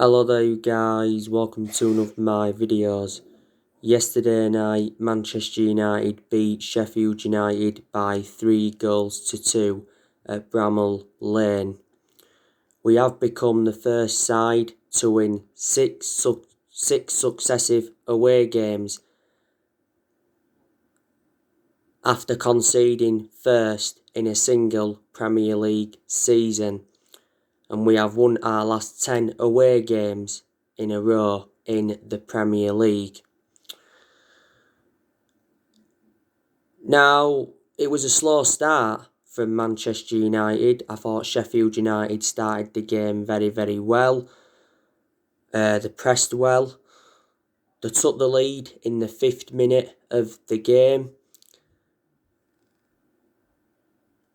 Hello there you guys, welcome to one of my videos. Yesterday night, Manchester United beat Sheffield United by 3 goals to 2 at Bramall Lane. We have become the first side to win six successive away games after conceding first in a single Premier League season. And we have won our last 10 away games in a row in the Premier League. Now, it was a slow start from Manchester United. I thought Sheffield United started the game very, very well. They pressed well. They took the lead in the 5th minute of the game.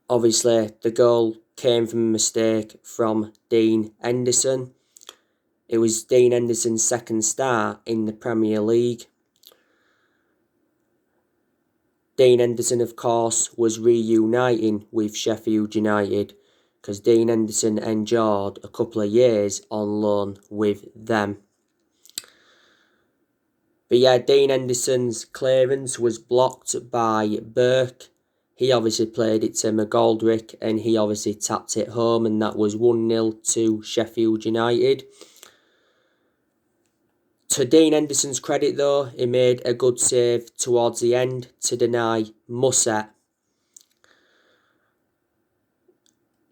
Obviously, the goal came from a mistake from Dean Henderson. It was Dean Henderson's second start in the Premier League. Dean Henderson, of course, was reuniting with Sheffield United because Dean Henderson endured a couple of years on loan with them. But yeah, Dean Henderson's clearance was blocked by Burke. He obviously played it to McGoldrick and he obviously tapped it home, and that was 1-0 to Sheffield United. To Dean Henderson's credit though, he made a good save towards the end to deny Musset.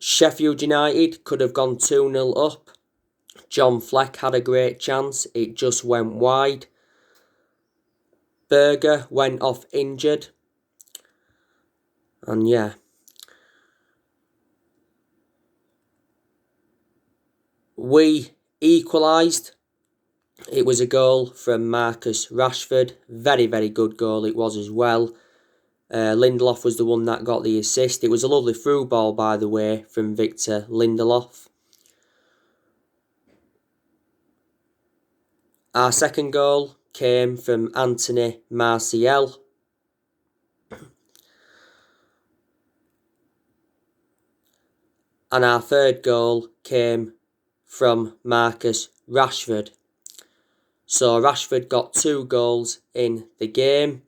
Sheffield United could have gone 2-0 up. John Fleck had a great chance, it just went wide. Berger went off injured. And yeah. We equalised. It was a goal from Marcus Rashford. Very, very good goal it was as well. Lindelof was the one that got the assist. It was a lovely through ball, by the way, from Victor Lindelof. Our second goal came from Anthony Martial. And our third goal came from Marcus Rashford. So Rashford got 2 goals in the game.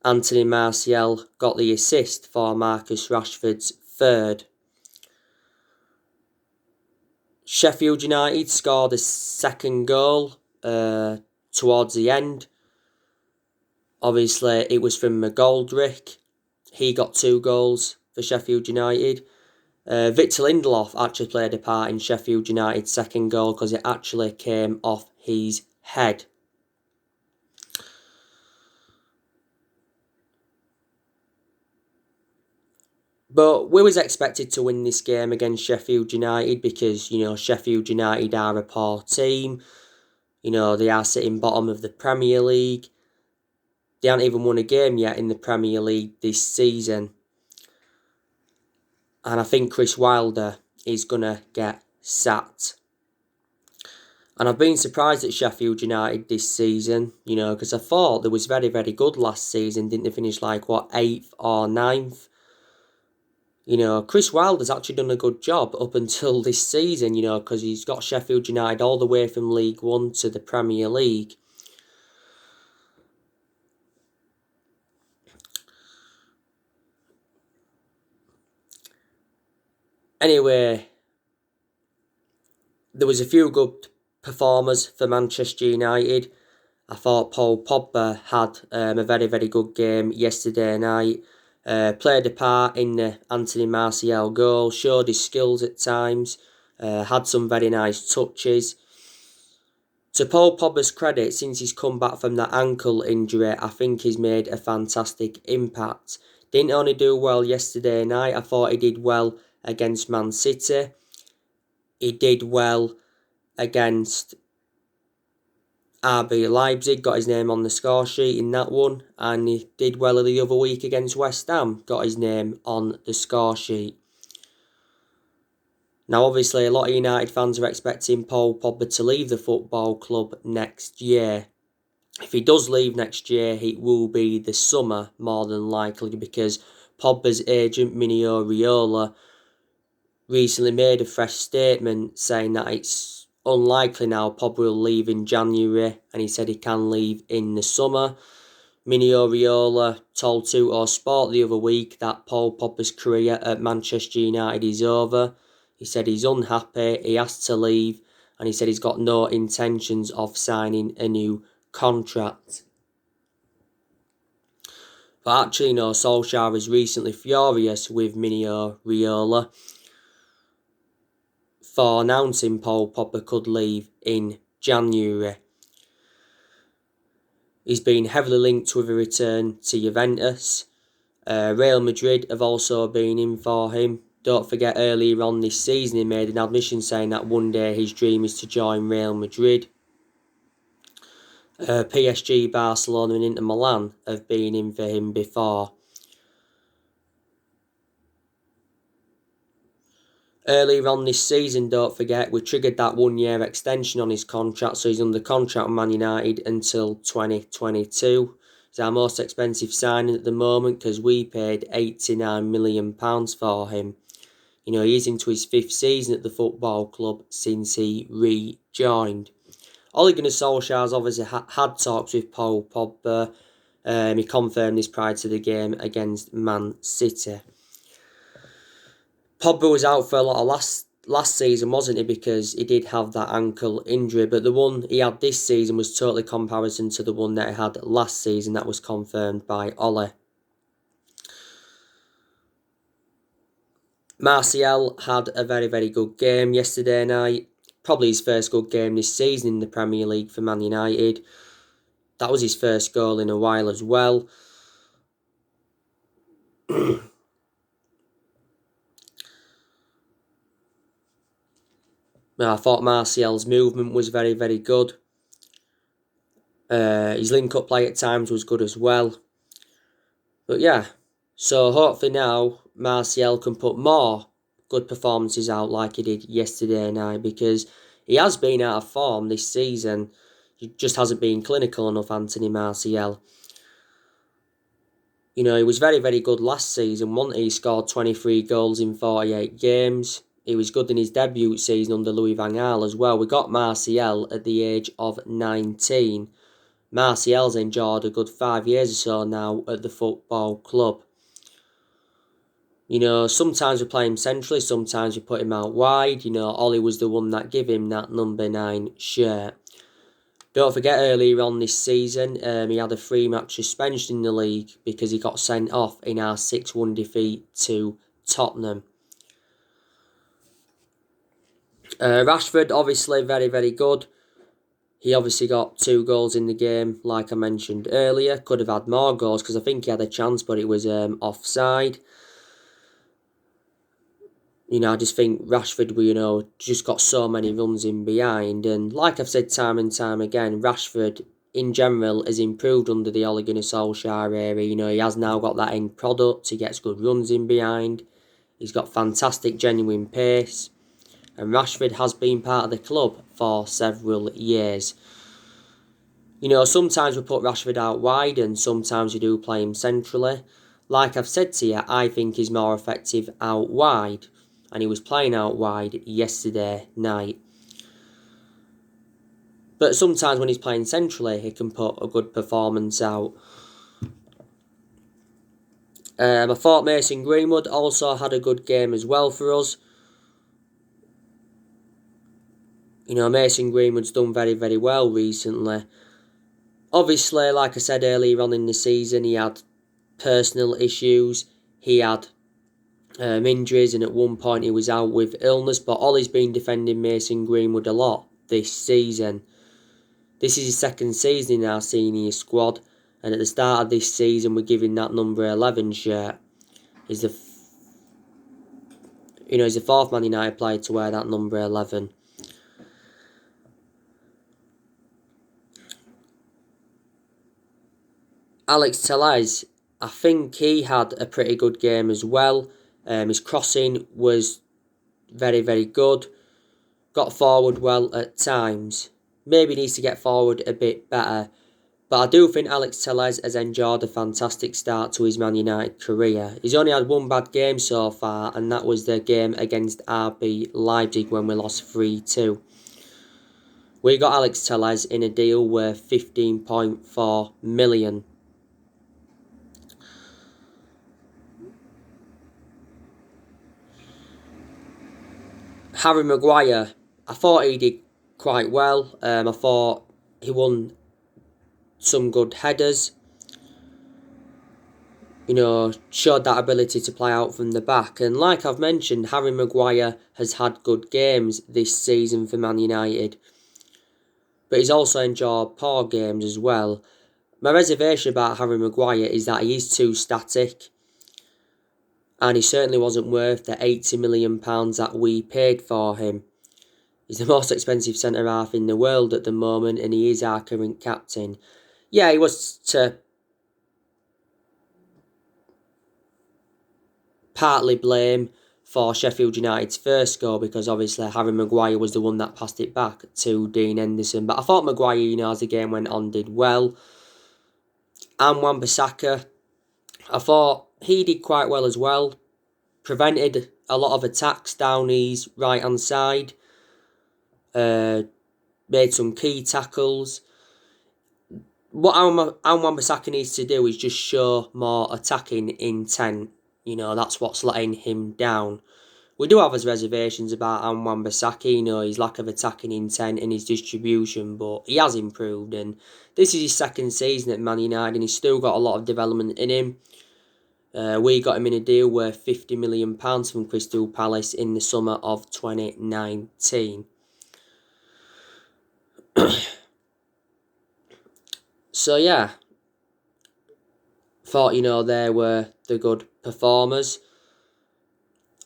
Anthony Martial got the assist for Marcus Rashford's third. Sheffield United scored a second goal towards the end. Obviously, it was from McGoldrick. He got 2 goals for Sheffield United. Victor Lindelof actually played a part in Sheffield United's second goal because it actually came off his head. But we was expected to win this game against Sheffield United because, Sheffield United are a poor team. They are sitting bottom of the Premier League. They haven't even won a game yet in the Premier League this season. And I think Chris Wilder is going to get sacked. And I've been surprised at Sheffield United this season, because I thought they was very, very good last season. Didn't they finish 8th or 9th? Chris Wilder's actually done a good job up until this season, because he's got Sheffield United all the way from League One to the Premier League. Anyway, there was a few good performers for Manchester United. I thought Paul Pogba had a very, very good game yesterday night. Played a part in the Anthony Martial goal, showed his skills at times, had some very nice touches. To Paul Pogba's credit, since he's come back from that ankle injury, I think he's made a fantastic impact. Didn't only do well yesterday night, I thought he did well against Man City. He did well against RB Leipzig, got his name on the score sheet in that one, and he did well the other week against West Ham, got his name on the score sheet. Now obviously a lot of United fans are expecting Paul Pogba to leave the football club next year. If he does leave next year, it will be this summer more than likely, because Pogba's agent Minio Raiola recently made a fresh statement saying that it's unlikely now Pogba will leave in January, and he said he can leave in the summer. Mino Raiola told Sport the other week that Paul Pogba's career at Manchester United is over. He said he's unhappy, he has to leave, and he said he's got no intentions of signing a new contract. But actually, no, Solskjaer is recently furious with Mino Raiola for announcing Paul Pogba could leave in January. He's been heavily linked with a return to Juventus. Real Madrid have also been in for him. Don't forget, earlier on this season he made an admission saying that one day his dream is to join Real Madrid. PSG, Barcelona and Inter Milan have been in for him before. Earlier on this season, don't forget, we triggered that 1 year extension on his contract, so he's under contract with Man United until 2022. He's our most expensive signing at the moment because we paid £89 million for him. You know, he's into his 5th season at the football club since he rejoined. Ole Gunnar Solskjaer's obviously had talks with Paul Pogba. He confirmed this prior to the game against Man City. Pogba was out for a lot of last season, wasn't he? Because he did have that ankle injury. But the one he had this season was totally comparison to the one that he had last season. That was confirmed by Ole. Martial had a very, very good game yesterday night. Probably his first good game this season in the Premier League for Man United. That was his first goal in a while as well. I thought Martial's movement was very, very good. His link-up play at times was good as well. But yeah, so hopefully now Martial can put more good performances out like he did yesterday night, because he has been out of form this season. He just hasn't been clinical enough, Anthony Martial. You know, he was very, very good last season, wasn't he? He scored 23 goals in 48 games. He was good in his debut season under Louis van Gaal as well. We got Martial at the age of 19. Martial's enjoyed a good 5 years or so now at the football club. You know, sometimes we play him centrally, sometimes we put him out wide. You know, Ollie was the one that gave him that number 9 shirt. Don't forget, earlier on this season, he had a 3-match suspension in the league because he got sent off in our 6-1 defeat to Tottenham. Rashford, obviously, very, very good. He obviously got 2 goals in the game, like I mentioned earlier. Could have had more goals because I think he had a chance, but it was offside. You know, I just think Rashford, just got so many runs in behind. And like I've said time and time again, Rashford, in general, has improved under the Ole Gunnar Solskjaer era. You know, he has now got that end product. He gets good runs in behind. He's got fantastic, genuine pace. And Rashford has been part of the club for several years. You know, sometimes we put Rashford out wide and sometimes we do play him centrally. Like I've said to you, I think he's more effective out wide. And he was playing out wide yesterday night. But sometimes when he's playing centrally, he can put a good performance out. I thought Mason Greenwood also had a good game as well for us. You know, Mason Greenwood's done very, very well recently. Obviously, like I said earlier on in the season, he had personal issues. He had injuries, and at one point he was out with illness. But Ollie's been defending Mason Greenwood a lot this season. This is his 2nd season in our senior squad. And at the start of this season, we're giving that number 11 shirt. He's the 4th Man United player to wear that number 11. Alex Telles, I think he had a pretty good game as well. His crossing was very, very good. Got forward well at times. Maybe needs to get forward a bit better. But I do think Alex Telles has enjoyed a fantastic start to his Man United career. He's only had one bad game so far, and that was the game against RB Leipzig when we lost 3-2. We got Alex Telles in a deal worth 15.4 million. Harry Maguire, I thought he did quite well. I thought he won some good headers. Showed that ability to play out from the back. And like I've mentioned, Harry Maguire has had good games this season for Man United. But he's also enjoyed poor games as well. My reservation about Harry Maguire is that he is too static. And he certainly wasn't worth the £80 million that we paid for him. He's the most expensive centre-half in the world at the moment, and he is our current captain. Yeah, he was to partly blame for Sheffield United's first goal, because obviously Harry Maguire was the one that passed it back to Dean Henderson. But I thought Maguire, as the game went on, did well. And Wan-Bissaka, I thought he did quite well as well. Prevented a lot of attacks down his right-hand side. Made some key tackles. What Wan-Bissaka needs to do is just show more attacking intent. That's what's letting him down. We do have his reservations about Wan-Bissaka, his lack of attacking intent and his distribution, but he has improved, and this is his second season at Man United, and he's still got a lot of development in him. We got him in a deal worth £50 million from Crystal Palace in the summer of 2019. So yeah, thought, they were the good performers.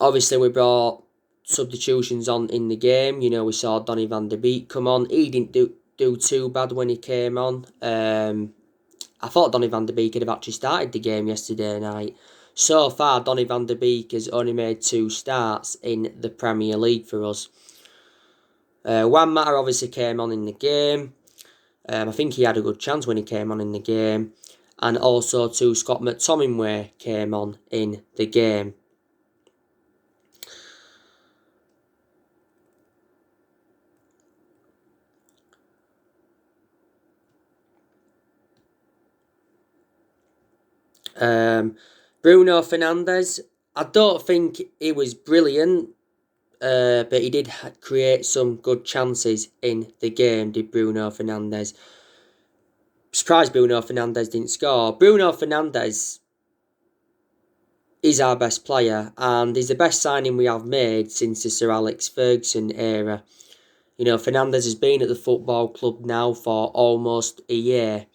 Obviously, we brought substitutions on in the game. We saw Donny van de Beek come on. He didn't do too bad when he came on. I thought Donny van de Beek had have actually started the game yesterday night. So far, Donny van de Beek has only made 2 starts in the Premier League for us. Juan Mata obviously came on in the game. I think he had a good chance when he came on in the game. And also too, Scott McTominay came on in the game. Bruno Fernandes, I don't think he was brilliant, but he did create some good chances in the game, did Bruno Fernandes. Surprised Bruno Fernandes didn't score. Bruno Fernandes is our best player, and he's the best signing we have made since the Sir Alex Ferguson era. Fernandes has been at the football club now for almost a year.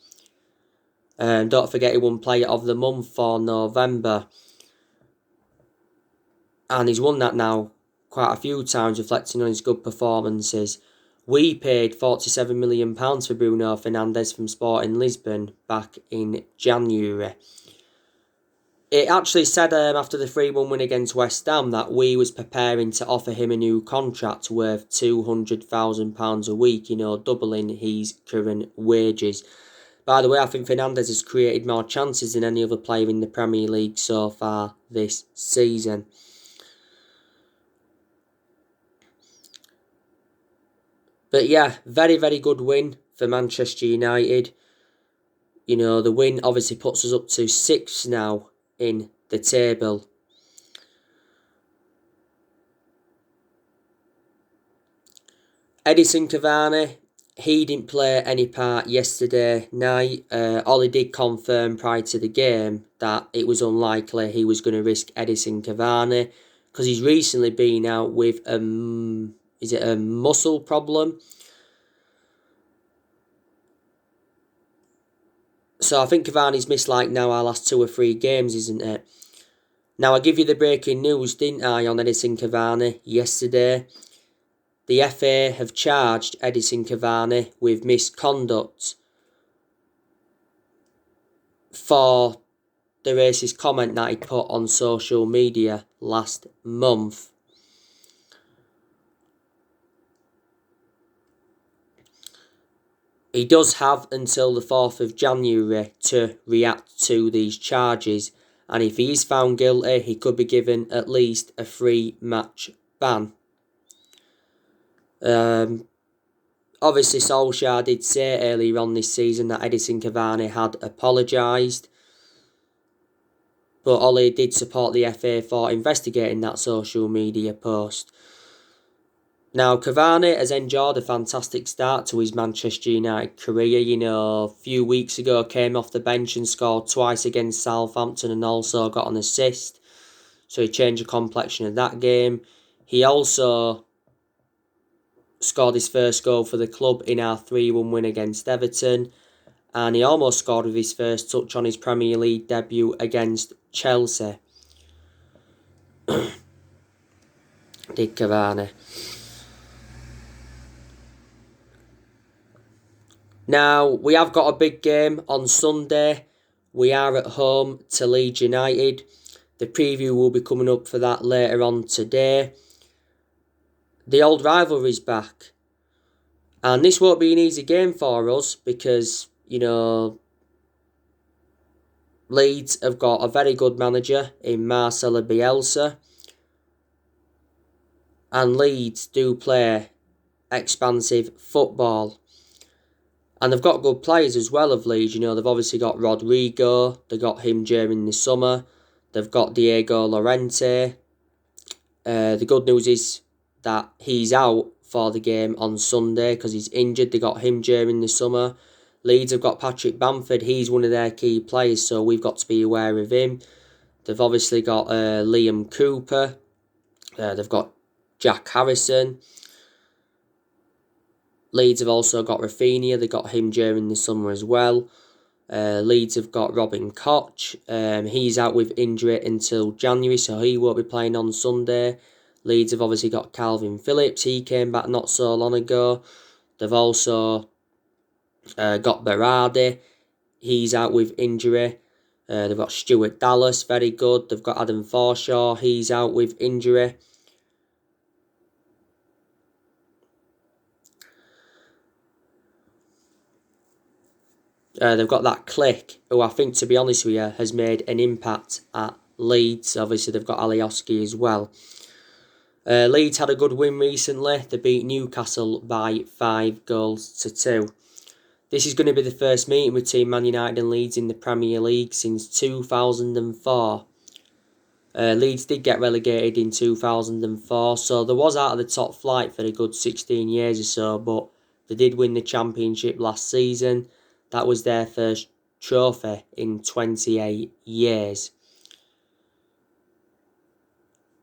Don't forget he won Player of the Month for November. And he's won that now quite a few times, reflecting on his good performances. We paid £47 million for Bruno Fernandes from Sporting Lisbon back in January. It actually said after the 3-1 win against West Ham that we was preparing to offer him a new contract worth £200,000 a week, doubling his current wages. By the way, I think Fernandes has created more chances than any other player in the Premier League so far this season. But yeah, very, very good win for Manchester United. The win obviously puts us up to 6th now in the table. Edison Cavani, he didn't play any part yesterday night. Ollie did confirm prior to the game that it was unlikely he was going to risk Edison Cavani, because he's recently been out with a muscle problem? So I think Cavani's missed now our last 2 or 3 games, isn't it? Now, I give you the breaking news, didn't I, on Edison Cavani yesterday? The FA have charged Edison Cavani with misconduct for the racist comment that he put on social media last month. He does have until the 4th of January to react to these charges, and if he is found guilty, he could be given at least a 3-match ban. Obviously, Solskjaer did say earlier on this season that Edison Cavani had apologised, but Ollie did support the FA for investigating that social media post. Now, Cavani has enjoyed a fantastic start to his Manchester United career. A few weeks ago came off the bench and scored twice against Southampton and also got an assist. So he changed the complexion of that game. He also scored his first goal for the club in our 3-1 win against Everton. And he almost scored with his first touch on his Premier League debut against Chelsea. Did Cavani. Now, we have got a big game on Sunday. We are at home to Leeds United. The preview will be coming up for that later on today. The old rivalry's back. And this won't be an easy game for us because, Leeds have got a very good manager in Marcelo Bielsa. And Leeds do play expansive football. And they've got good players as well of Leeds. They've obviously got Rodrigo. They got him during the summer. They've got Diego Llorente. The good news is that he's out for the game on Sunday because he's injured. They got him during the summer. Leeds have got Patrick Bamford. He's one of their key players, so we've got to be aware of him. They've obviously got Liam Cooper. They've got Jack Harrison. Leeds have also got Rafinha. They got him during the summer as well. Leeds have got Robin Koch. He's out with injury until January, so he won't be playing on Sunday. Leeds have obviously got Calvin Phillips. He came back not so long ago. They've also got Berardi. He's out with injury. They've got Stuart Dallas, very good. They've got Adam Forshaw. He's out with injury. They've got that Click, who I think, to be honest with you, has made an impact at Leeds. Obviously, they've got Alioski as well. Leeds had a good win recently. They beat Newcastle by 5-2. This is going to be the first meeting between Man United and Leeds in the Premier League since 2004. Leeds did get relegated in 2004, so they was out of the top flight for a good 16 years or so, but they did win the Championship last season. That was their first trophy in 28 years.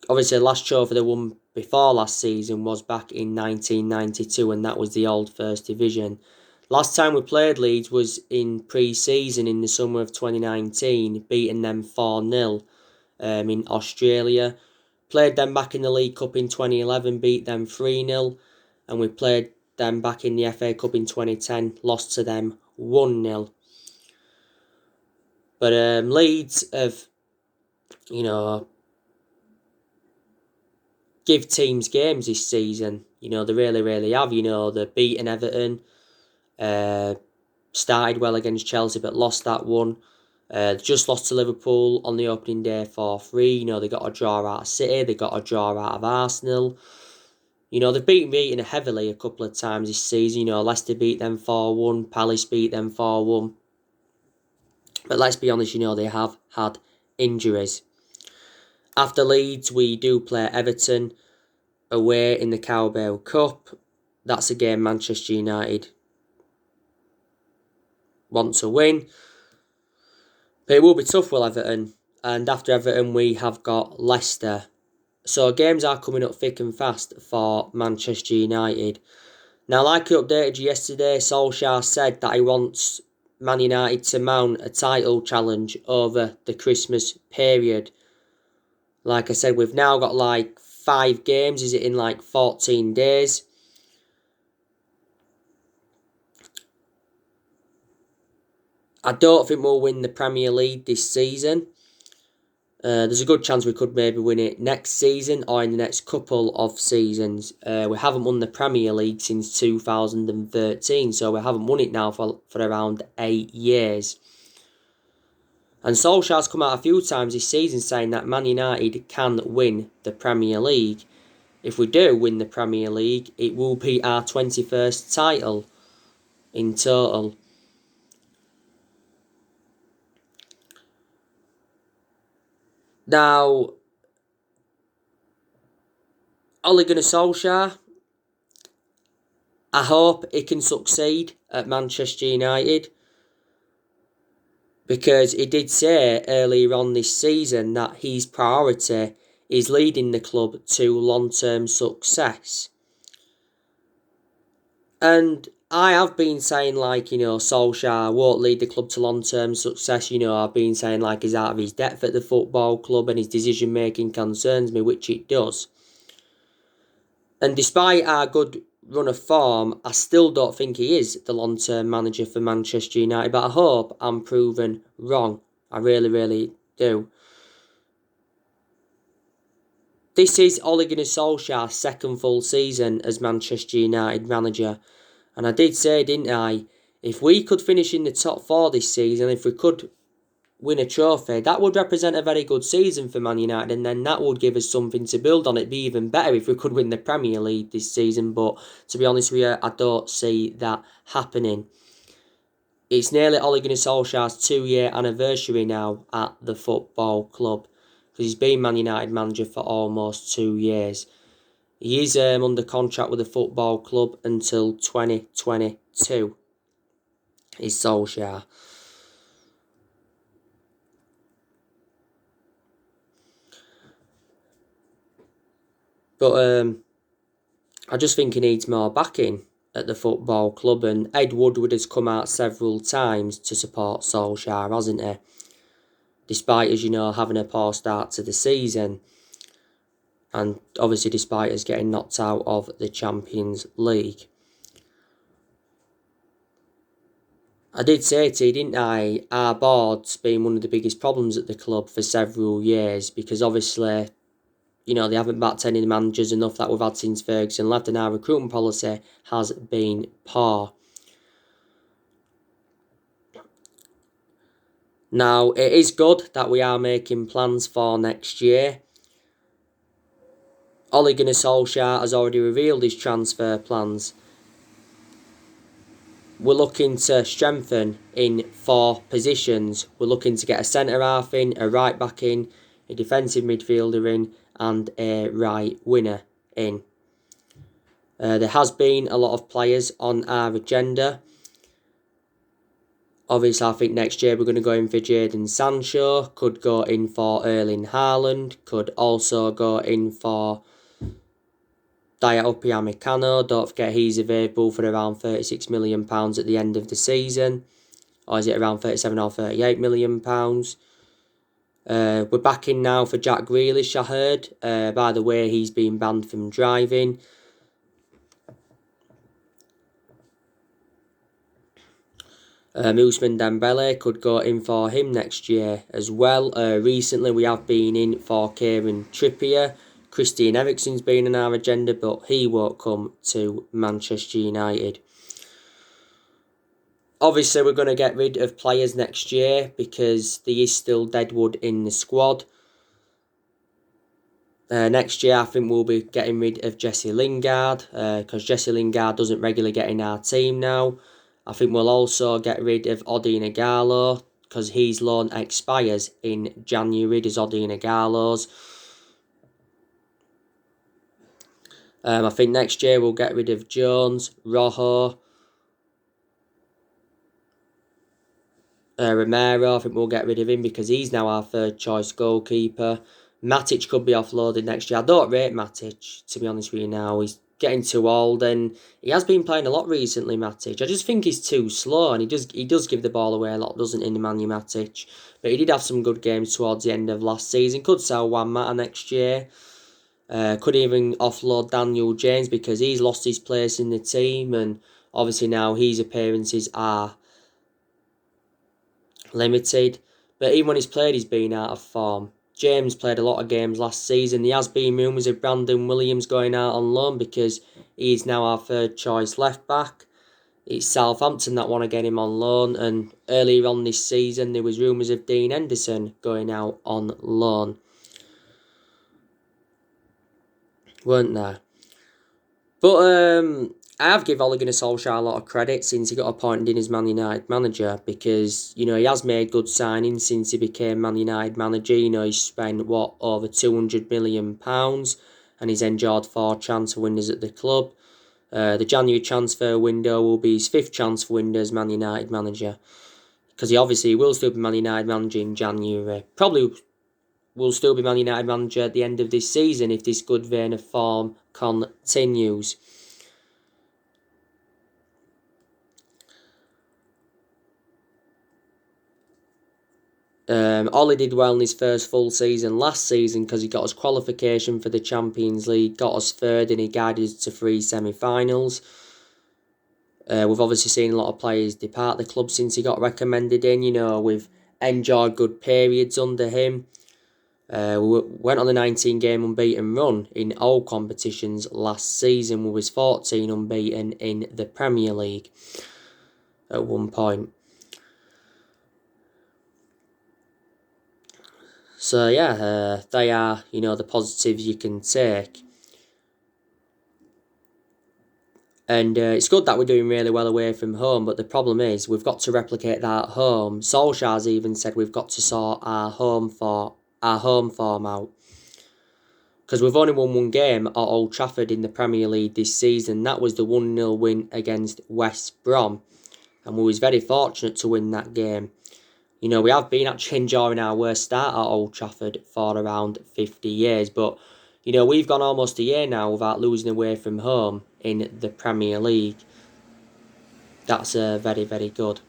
Obviously, the last trophy they won before last season was back in 1992, and that was the old First Division. Last time we played Leeds was in pre-season in the summer of 2019, beating them 4-0 in Australia. Played them back in the League Cup in 2011, beat them 3-0, and we played them back in the FA Cup in 2010, lost to them 1-0. But Leeds have, give teams games this season. They really, really have. They're beating Everton. Started well against Chelsea, but lost that one. Just lost to Liverpool on the opening day 4-3. They got a draw out of City. They got a draw out of Arsenal. They've beaten heavily a couple of times this season. Leicester beat them 4-1. Palace beat them 4-1. But let's be honest, they have had injuries. After Leeds, we do play Everton away in the Carabao Cup. That's a game Manchester United want to win. But it will be tough with Everton. And after Everton, we have got Leicester. So games are coming up thick and fast for Manchester United. Now, like I updated you yesterday, Solskjaer said that he wants Man United to mount a title challenge over the Christmas period. Like I said, we've now got 5 games. Is it in 14 days? I don't think we'll win the Premier League this season. There's a good chance we could maybe win it next season or in the next couple of seasons. We haven't won the Premier League since 2013, so we haven't won it now for around 8 years. And Solskjaer's come out a few times this season saying that Man United can win the Premier League. if we do win the Premier League, it will be our 21st title in total. Now, Ole Gunnar Solskjaer, I hope he can succeed at Manchester United, because he did say earlier on this season that his priority is leading the club to long-term success. And I have been saying, like, Solskjaer won't lead the club to long-term success. I've been saying, like, he's out of his depth at the football club and his decision-making concerns me, which it does. And despite our good run of form, I still don't think he is the long-term manager for Manchester United. But I hope I'm proven wrong. I really, really do. This is Ole Gunnar Solskjaer's second full season as Manchester United manager. And I did say, didn't I, if we could finish in the top four this season, if we could win a trophy, that would represent a very good season for Man United, and then that would give us something to build on. It'd be even better if we could win the Premier League this season, but to be honest with you, I don't see that happening. It's nearly Ole Gunnar Solskjaer's 2-year anniversary now at the football club, because he's been Man United manager for almost 2 years. He is under contract with the football club until 2022. Is Solskjaer. But I just think he needs more backing at the football club, and Ed Woodward has come out several times to support Solskjaer, hasn't he? Despite us, having a poor start to the season, and obviously despite us getting knocked out of the Champions League. I did say to you, didn't I, our board's been one of the biggest problems at the club for several years, because obviously, they haven't backed any managers enough that we've had since Ferguson left, and our recruitment policy has been poor. Now, it is good that we are making plans for next year. Ole Gunnar Solskjaer has already revealed his transfer plans. We're looking to strengthen in 4 positions. We're looking to get a centre-half in, a right-back in, a defensive midfielder in, and a right winger in. There has been a lot of players on our agenda. Obviously, I think next year we're going to go in for Jadon Sancho, could go in for Erling Haaland, could also go in for Dayot Upamecano. Don't forget he's available for around £36 million at the end of the season. Or is it around £37 or £38 million? We're back in now for Jack Grealish, I heard. By the way, he's been banned from driving. Ousmane Dembele could go in for him next year as well. Recently we have been in for Kieran Trippier. Christian Eriksen's been on our agenda, but he won't come to Manchester United. Obviously we're going to get rid of players next year because there is still deadwood in the squad. Next year I think we'll be getting rid of Jesse Lingard, because Jesse Lingard doesn't regularly get in our team now. I think we'll also get rid of Odion Ighalo, because his loan expires in January. There's Odion Ighalo's. I think next year we'll get rid of Jones, Rojo, Romero. I think we'll get rid of him because he's now our third choice goalkeeper. Matic could be offloaded next year. I don't rate Matic, to be honest with you now. He's getting too old, and he has been playing a lot recently, Matic. I just think he's too slow, and he does give the ball away a lot, doesn't he, Nemanja Matic? But he did have some good games towards the end of last season. Could sell Juan Mata next year. Could even offload Daniel James because he's lost his place in the team, and obviously now his appearances are limited. But even when he's played, he's been out of form. James played a lot of games last season. There has been rumours of Brandon Williams going out on loan because he's now our third choice left back. It's Southampton that want to get him on loan, and earlier on this season there was rumours of Dean Henderson going out on loan. weren't there? But I have given Ole Gunnar Solskjaer a lot of credit since he got appointed in as Man United manager, because he has made good signings since he became Man United manager. He's spent over £200 million, and he's enjoyed 4 transfer windows at the club. The January transfer window will be his 5th transfer window as Man United manager, because he obviously will still be Man United manager in January. Probably will still be Man United manager at the end of this season if this good vein of form continues. Ollie did well in his first full season last season because he got us qualification for the Champions League, got us third, and he guided us to 3 semi-finals. We've obviously seen a lot of players depart the club since he got recommended in. We've enjoyed good periods under him. We went on a 19-game unbeaten run in all competitions last season. We was 14 unbeaten in the Premier League at one point. So yeah, they are, the positives you can take. And it's good that we're doing really well away from home, but the problem is we've got to replicate that at home. Solskjaer's even said we've got to sort our home form out. Because we've only won 1 game at Old Trafford in the Premier League this season. That was the 1-0 win against West Brom. And we was very fortunate to win that game. We have been actually enjoying our worst start at Old Trafford for around 50 years. But, we've gone almost a year now without losing away from home in the Premier League. That's very, very good.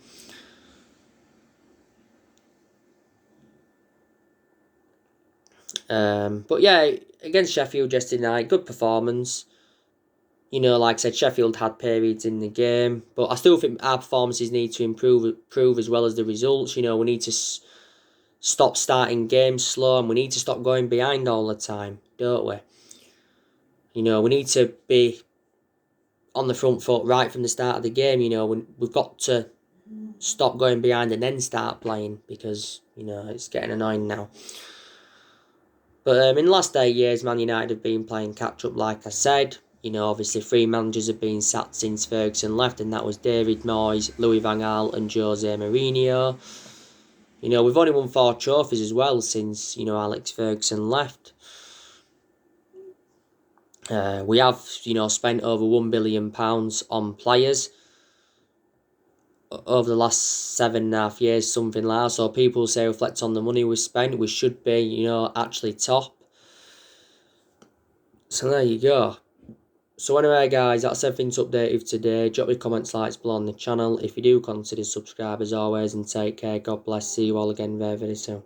But yeah, against Sheffield yesterday night, good performance. Like I said, Sheffield had periods in the game, but I still think our performances need to improve as well as the results. We need to stop starting games slow, and we need to stop going behind all the time, don't we? We need to be on the front foot right from the start of the game. We've got to stop going behind and then start playing, because, it's getting annoying now. But in the last 8 years, Man United have been playing catch-up, like I said. Obviously 3 managers have been sacked since Ferguson left, and that was David Moyes, Louis van Gaal and Jose Mourinho. We've only won 4 trophies as well since, Alex Ferguson left. We have, spent over £1 billion on players over the last 7.5 years, something like that. So people say, reflect on the money we spent, we should be, actually top. So there you go. So anyway, guys, that's everything to update you today. Drop your comments, likes below on the channel. If you do, consider subscribe as always, and take care. God bless. See you all again very, very soon.